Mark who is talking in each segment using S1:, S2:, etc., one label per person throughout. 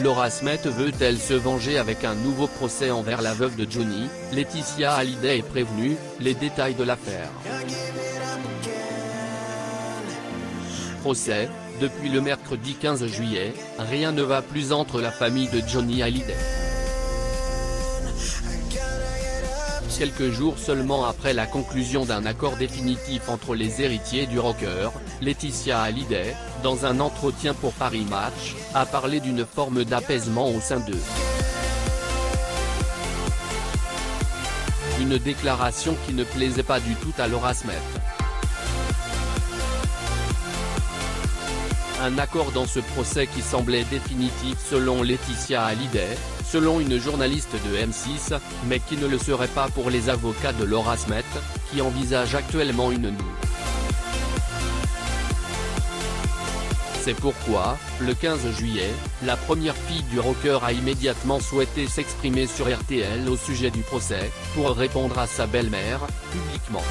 S1: Laura Smith veut-elle se venger avec un nouveau procès envers la veuve de Johnny? Laetitia Hallyday est prévenue, les détails de l'affaire. Procès, depuis le mercredi 15 juillet, rien ne va plus entre la famille de Johnny Hallyday. Quelques jours seulement après la conclusion d'un accord définitif entre les héritiers du rocker, Laetitia Hallyday, dans un entretien pour Paris Match, a parlé d'une forme d'apaisement au sein d'eux. Une déclaration qui ne plaisait pas du tout à Laura Smith. Un accord dans ce procès qui semblait définitif selon Laetitia Hallyday, selon une journaliste de M6, mais qui ne le serait pas pour les avocats de Laura Smith, qui envisagent actuellement une noue. C'est pourquoi, le 15 juillet, la première fille du rocker a immédiatement souhaité s'exprimer sur RTL au sujet du procès, pour répondre à sa belle-mère, publiquement.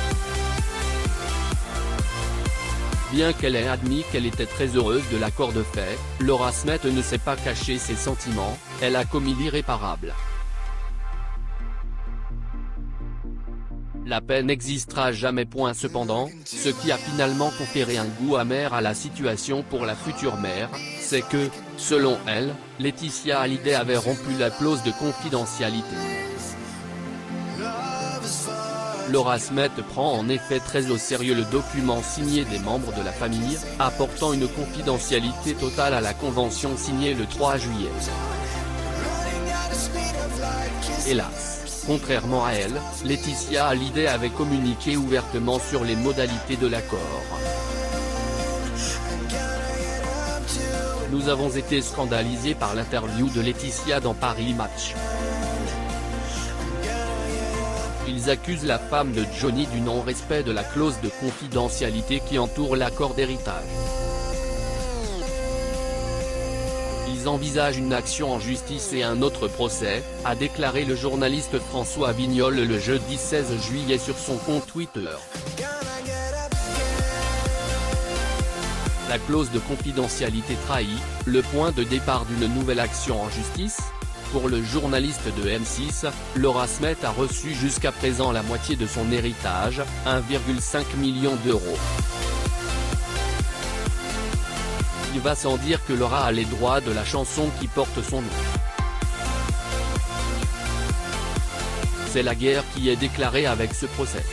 S1: Bien qu'elle ait admis qu'elle était très heureuse de l'accord de fait, Laura Smith ne s'est pas caché ses sentiments, elle a commis l'irréparable. La paix n'existera jamais. Cependant, ce qui a finalement conféré un goût amer à la situation pour la future mère, c'est que, selon elle, Laetitia Hallyday avait rompu la clause de confidentialité. Laura Smith prend en effet très au sérieux le document signé des membres de la famille, apportant une confidentialité totale à la convention signée le 3 juillet. Hélas, contrairement à elle, Laetitia Hallyday avait communiqué ouvertement sur les modalités de l'accord. Nous avons été scandalisés par l'interview de Laetitia dans Paris Match. Ils accusent la femme de Johnny du non-respect de la clause de confidentialité qui entoure l'accord d'héritage. Ils envisagent une action en justice et un autre procès, a déclaré le journaliste François Vignol le jeudi 16 juillet sur son compte Twitter. La clause de confidentialité trahit, le point de départ d'une nouvelle action en justice? Pour le journaliste de M6, Laura Smith a reçu jusqu'à présent la moitié de son héritage, 1,5 million d'euros. Il va sans dire que Laura a les droits de la chanson qui porte son nom. C'est la guerre qui est déclarée avec ce procès.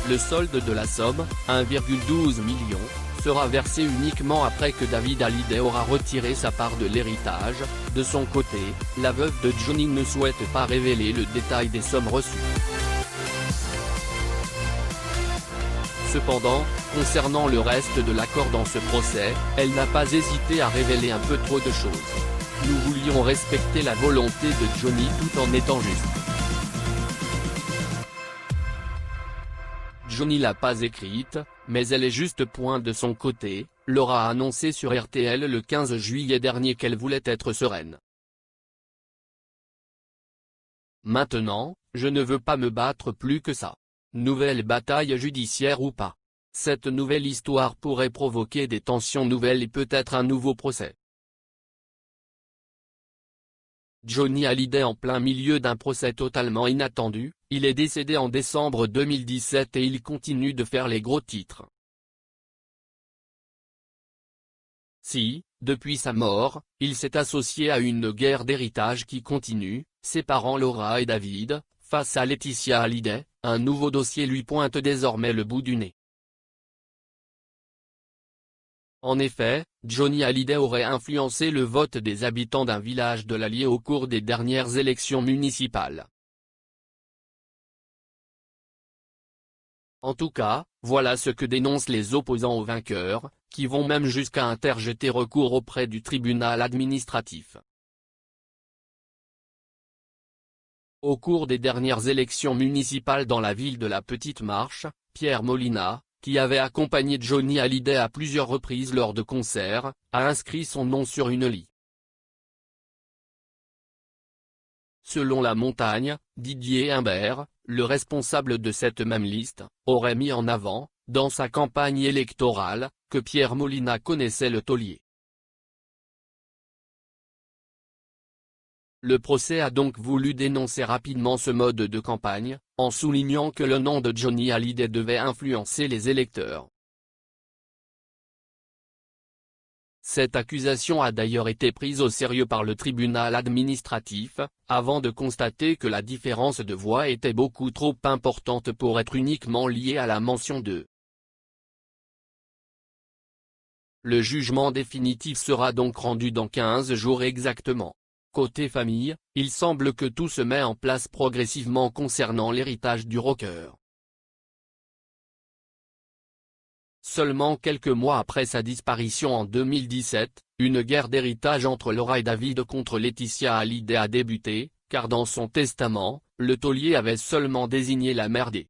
S1: Le solde de la somme, 1,12 million, sera versé uniquement après que David Hallyday aura retiré sa part de l'héritage. De son côté, la veuve de Johnny ne souhaite pas révéler le détail des sommes reçues. Cependant, concernant le reste de l'accord dans ce procès, elle n'a pas hésité à révéler un peu trop de choses. Nous voulions respecter la volonté de Johnny tout en étant juste. Johnny l'a pas écrite, mais elle est juste. De son côté, Laura a annoncé sur RTL le 15 juillet dernier qu'elle voulait être sereine. Maintenant, je ne veux pas me battre plus que ça. Nouvelle bataille judiciaire ou pas. Cette nouvelle histoire pourrait provoquer des tensions nouvelles et peut-être un nouveau procès. Johnny Hallyday en plein milieu d'un procès totalement inattendu, il est décédé en décembre 2017 et il continue de faire les gros titres. Si, depuis sa mort, il s'est associé à une guerre d'héritage qui continue, séparant Laura et David, face à Laetitia Hallyday, un nouveau dossier lui pointe désormais le bout du nez. En effet, Johnny Hallyday aurait influencé le vote des habitants d'un village de l'Allier au cours des dernières élections municipales. En tout cas, voilà ce que dénoncent les opposants au vainqueur, qui vont même jusqu'à interjeter recours auprès du tribunal administratif. Au cours des dernières élections municipales dans la ville de la Petite Marche, Pierre Molina, qui avait accompagné Johnny Hallyday à plusieurs reprises lors de concerts, a inscrit son nom sur une liste. Selon La Montagne, Didier Imbert, le responsable de cette même liste, aurait mis en avant dans sa campagne électorale, que Pierre Molina connaissait le taulier. Le procès a donc voulu dénoncer rapidement ce mode de campagne, en soulignant que le nom de Johnny Hallyday devait influencer les électeurs. Cette accusation a d'ailleurs été prise au sérieux par le tribunal administratif, avant de constater que la différence de voix était beaucoup trop importante pour être uniquement liée à la mention de. Le jugement définitif sera donc rendu dans 15 jours exactement. Côté famille, il semble que tout se met en place progressivement concernant l'héritage du rocker. Seulement quelques mois après sa disparition en 2017, une guerre d'héritage entre Laura et David contre Laetitia Hallyday a débuté, car dans son testament, le taulier avait seulement désigné la mère d'.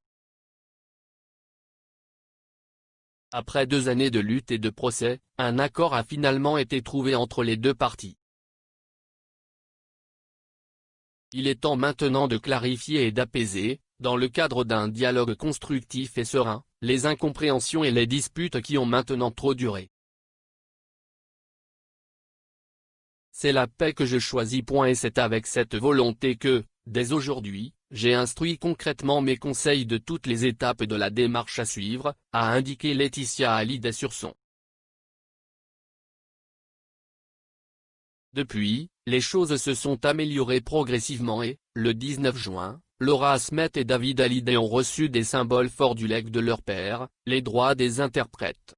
S1: Après 2 années de lutte et de procès, un accord a finalement été trouvé entre les deux parties. Il est temps maintenant de clarifier et d'apaiser, dans le cadre d'un dialogue constructif et serein, les incompréhensions et les disputes qui ont maintenant trop duré. C'est la paix que je choisis. Et c'est avec cette volonté que, dès aujourd'hui, j'ai instruit concrètement mes conseils de toutes les étapes de la démarche à suivre, a indiqué Laetitia Hallyday sur son. Depuis, les choses se sont améliorées progressivement et, le 19 juin, Laura Asmet et David Hallyday ont reçu des symboles forts du legs de leur père, les droits des interprètes.